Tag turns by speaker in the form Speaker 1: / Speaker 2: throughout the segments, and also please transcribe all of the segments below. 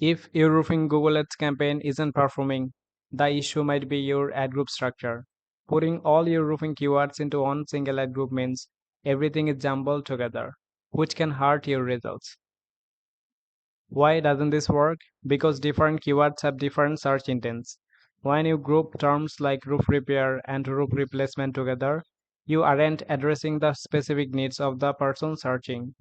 Speaker 1: If your roofing Google Ads campaign isn't performing, the issue might be your ad group structure. Putting all your roofing keywords into one single ad group means everything is jumbled together, which can hurt your results. Why doesn't this work? Because different keywords have different search intents. When you group terms like roof repair and roof replacement together, you aren't addressing the specific needs of the person searching.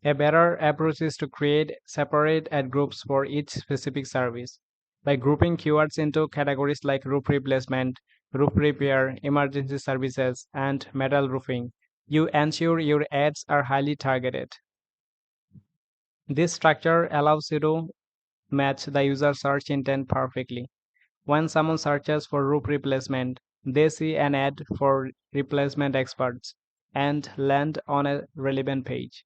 Speaker 1: A better approach is to create separate ad groups for each specific service. By grouping keywords into categories like roof replacement, roof repair, emergency services, and metal roofing, you ensure your ads are highly targeted. This structure allows you to match the user search intent perfectly. When someone searches for roof replacement, they see an ad for replacement experts and land on a relevant page.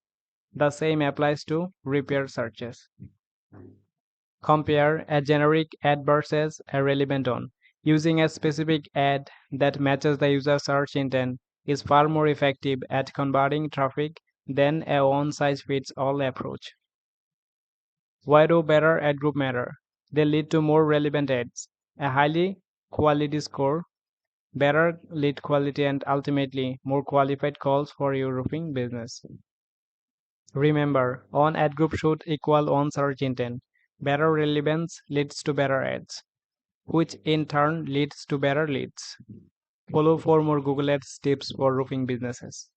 Speaker 1: The same applies to repair searches. Compare a generic ad versus a relevant one. Using a specific ad that matches the user search intent is far more effective at converting traffic than a one-size-fits-all approach. Why do better ad group matter? They lead to more relevant ads, a highly quality score, better lead quality, and ultimately more qualified calls for your roofing business. Remember, on ad group should equal on search intent. Better relevance leads to better ads, which in turn leads to better leads. Follow for more Google Ads tips for roofing businesses.